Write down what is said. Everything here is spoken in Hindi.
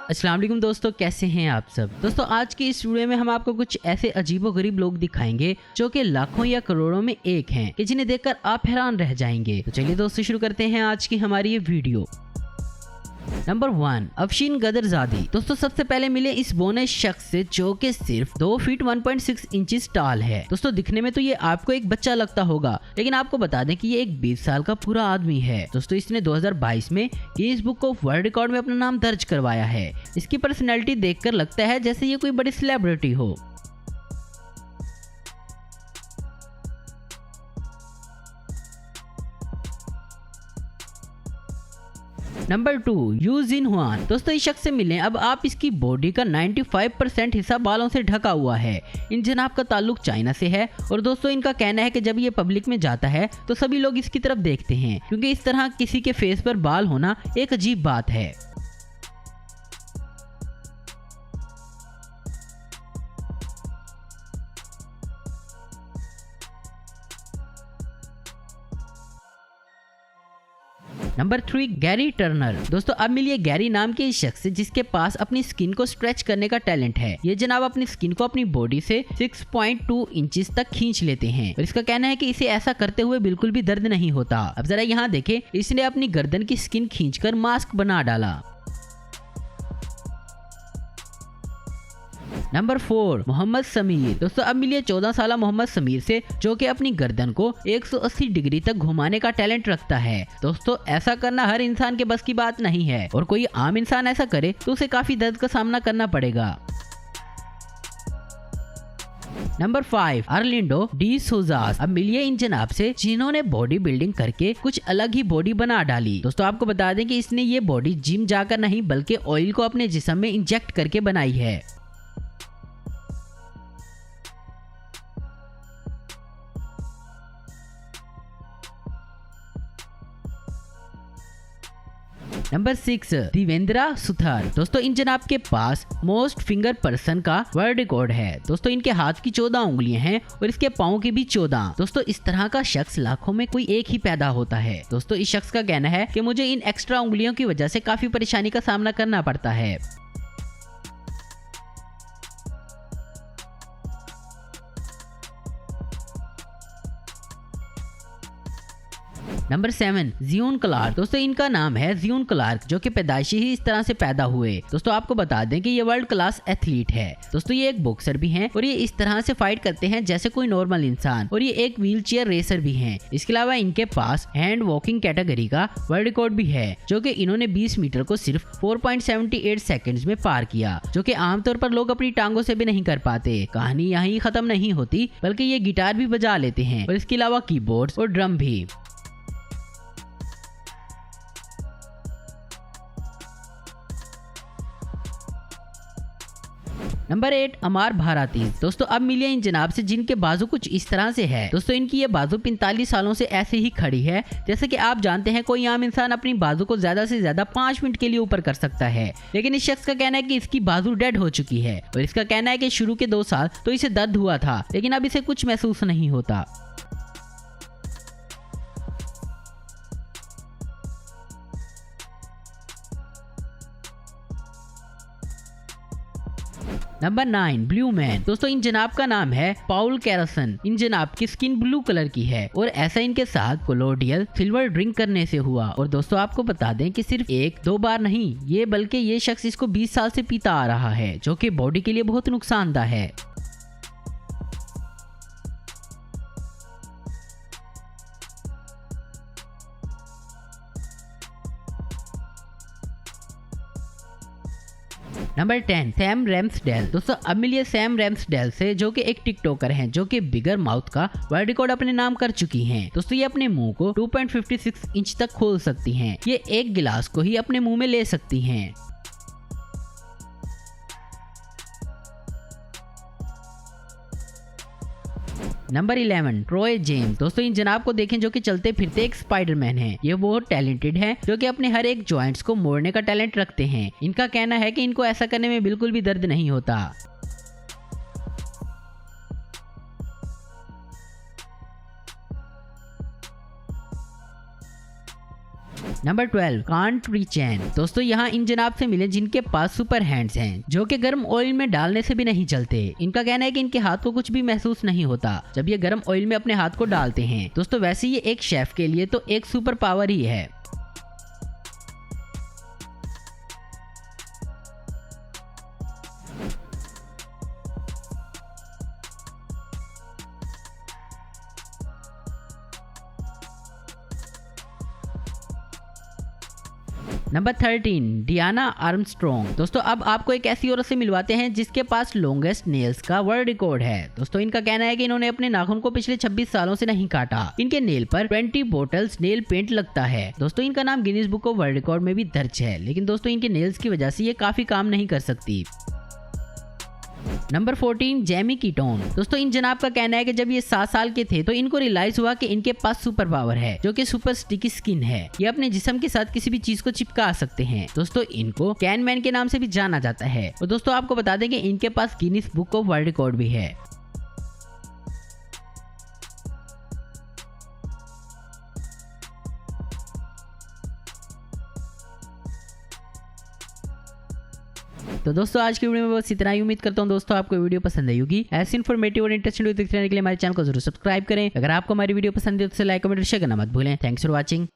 अस्सलाम वालेकुम दोस्तों, कैसे हैं आप सब। दोस्तों आज की इस वीडियो में हम आपको कुछ ऐसे अजीबोगरीब लोग दिखाएंगे जो कि लाखों या करोड़ों में एक हैं कि जिन्हें देखकर आप हैरान रह जाएंगे। तो चलिए दोस्तों शुरू करते हैं आज की हमारी ये वीडियो। नंबर 1, अफशीन गदरजादी। दोस्तों सबसे पहले मिले इस बोने शख्स से जो कि सिर्फ 2 फीट 1.6 इंचेस टाल है। दोस्तों दिखने में तो ये आपको एक बच्चा लगता होगा, लेकिन आपको बता दें कि ये एक 20 साल का पूरा आदमी है। दोस्तों इसने 2022 में Guinness book of world record में अपना नाम दर्ज करवाया है। इसकी पर्सनैलिटी देखकर लगता है जैसे ये कोई बड़ी सेलिब्रिटी हो। Number 2, Yu Jin Huan. दोस्तों इस शख्स से मिलें। अब आप इसकी बॉडी का 95% हिस्सा बालों से ढका हुआ है। इन जनाब का ताल्लुक चाइना से है और दोस्तों इनका कहना है कि जब ये पब्लिक में जाता है तो सभी लोग इसकी तरफ देखते हैं, क्योंकि इस तरह किसी के फेस पर बाल होना एक अजीब बात है। Number 3, Gary Turner. दोस्तों अब मिलिए गैरी नाम के इस शख्स से जिसके पास अपनी स्किन को स्ट्रेच करने का टैलेंट है। ये जनाब अपनी स्किन को अपनी बॉडी से 6.2 इंचेस तक खींच लेते हैं और इसका कहना है कि इसे ऐसा करते हुए बिल्कुल भी दर्द नहीं होता। अब जरा यहाँ देखें, इसने अपनी गर्दन की स्किन खींचकर मास्क बना डाला। नंबर 4, मोहम्मद समीर। दोस्तों अब मिलिए 14 साल मोहम्मद समीर से जो कि अपनी गर्दन को 180 डिग्री तक घुमाने का टैलेंट रखता है। दोस्तों ऐसा करना हर इंसान के बस की बात नहीं है और कोई आम इंसान ऐसा करे तो उसे काफी दर्द का सामना करना पड़ेगा। Number 5, Arlindo de Sousa. अब मिलिए इन जनाब से जिन्होंने बॉडी बिल्डिंग करके कुछ अलग ही बॉडी बना डाली। दोस्तों आपको बता दें कि इसने ये बॉडी जिम जाकर नहीं बल्कि ऑयल को अपने जिस्म में इंजेक्ट करके बनाई है। नंबर 6, देवेंद्रा सुथार। दोस्तों इन जनाब के पास मोस्ट फिंगर पर्सन का वर्ल्ड रिकॉर्ड है। दोस्तों इनके हाथ की 14 उंगलियां हैं और इसके पाँव की भी 14। दोस्तों इस तरह का शख्स लाखों में कोई एक ही पैदा होता है। दोस्तों इस शख्स का कहना है कि मुझे इन एक्स्ट्रा उंगलियों की वजह से काफी परेशानी का सामना करना पड़ता है। Number 7, Zion Clark. दोस्तों इनका नाम है जियोन क्लार्क जो कि पैदाइशी ही इस तरह से पैदा हुए। दोस्तों आपको बता दें कि ये वर्ल्ड क्लास एथलीट है। दोस्तों ये एक बॉक्सर भी हैं और ये इस तरह से फाइट करते हैं जैसे कोई नॉर्मल इंसान, और ये एक व्हील चेयर रेसर भी हैं। इसके अलावा इनके पास हैंड वॉकिंग कैटेगरी का वर्ल्ड रिकॉर्ड भी है जो कि इन्होंने 20 मीटर को सिर्फ 4.78 सेकेंड्स में पार किया, जो कि आमतौर पर लोग अपनी टांगों से भी नहीं कर पाते। कहानी यहीं खत्म नहीं होती, बल्कि ये गिटार भी बजा लेते हैं और इसके अलावा कीबोर्ड्स और ड्रम भी। नंबर 8, अमार भारती। दोस्तों अब मिलिए इन जनाब से जिनके बाजू कुछ इस तरह से है। दोस्तों इनकी ये बाजू 45 सालों से ऐसे ही खड़ी है। जैसे कि आप जानते हैं कोई आम इंसान अपनी बाजू को ज्यादा से ज्यादा 5 मिनट के लिए ऊपर कर सकता है, लेकिन इस शख्स का कहना है कि इसकी बाजू डेड हो चुकी है और इसका कहना है कि शुरू के 2 साल तो इसे दर्द हुआ था, लेकिन अब इसे कुछ महसूस नहीं होता। Number 9, blue man. दोस्तों इन जनाब का नाम है पाउल कैरसन। इन जनाब की स्किन ब्लू कलर की है और ऐसा इनके साथ कोलोडियल सिल्वर ड्रिंक करने से हुआ। और दोस्तों आपको बता दें कि सिर्फ 1-2 बार नहीं, ये बल्कि ये शख्स इसको 20 साल से पीता आ रहा है, जो कि बॉडी के लिए बहुत नुकसानदायक है। Number 10, Sam Ramsdale. दोस्तों अब मिलिए सैम रैम्सडेल से जो कि एक टिकटॉकर हैं जो कि बिगर माउथ का वर्ल्ड रिकॉर्ड अपने नाम कर चुकी हैं। दोस्तों ये अपने मुंह को 2.56 इंच तक खोल सकती हैं। ये एक गिलास को ही अपने मुंह में ले सकती हैं। Number 11, Troy James. दोस्तों इन जनाब को देखें जो कि चलते फिरते एक स्पाइडरमैन है। ये बहुत टैलेंटेड है जो कि अपने हर एक जॉइंट्स को मोड़ने का टैलेंट रखते हैं। इनका कहना है कि इनको ऐसा करने में बिल्कुल भी दर्द नहीं होता। नंबर 12 कांट रीच एन। दोस्तों यहाँ इन जनाब से मिले जिनके पास सुपर हैंड्स हैं, जो कि गर्म ऑयल में डालने से भी नहीं जलते। इनका कहना है कि इनके हाथ को कुछ भी महसूस नहीं होता जब ये गर्म ऑयल में अपने हाथ को डालते हैं। दोस्तों वैसे ये एक शेफ के लिए तो एक सुपर पावर ही है। Number 13 Diana Armstrong. दोस्तों अब आपको एक ऐसी औरत से मिलवाते हैं जिसके पास लॉन्गेस्ट नेल्स का वर्ल्ड रिकॉर्ड है। दोस्तों इनका कहना है कि इन्होंने अपने नाखून को पिछले 26 सालों से नहीं काटा। इनके नेल पर 20 बोटल्स नेल पेंट लगता है। दोस्तों इनका नाम Guinness book of world record में भी दर्ज है, लेकिन दोस्तों इनके नेल्स की वजह से ये काफी काम नहीं कर सकती। Number 14 Jamie ketone. दोस्तों इन जनाब का कहना है कि जब ये 7 साल के थे तो इनको रियलाइज हुआ कि इनके पास सुपर पावर है, जो कि सुपर स्टिकी स्किन है। ये अपने जिस्म के साथ किसी भी चीज को चिपका सकते हैं। दोस्तों इनको कैन मैन के नाम से भी जाना जाता है। और दोस्तों आपको बता दें कि इनके पास Guinness book of world record भी है। तो दोस्तों आज की वीडियो में बस इतना ही। उम्मीद करता हूँ दोस्तों आपको वीडियो पसंद आई होगी। ऐसी इन्फॉर्मेटिव और इंटरेस्टिंग वीडियो देखने के लिए हमारे चैनल को जरूर सब्सक्राइब करें। अगर आपको हमारी वीडियो पसंद है तो लाइक कमेंट और शेयर करना मत भूलें। Thanks for watching.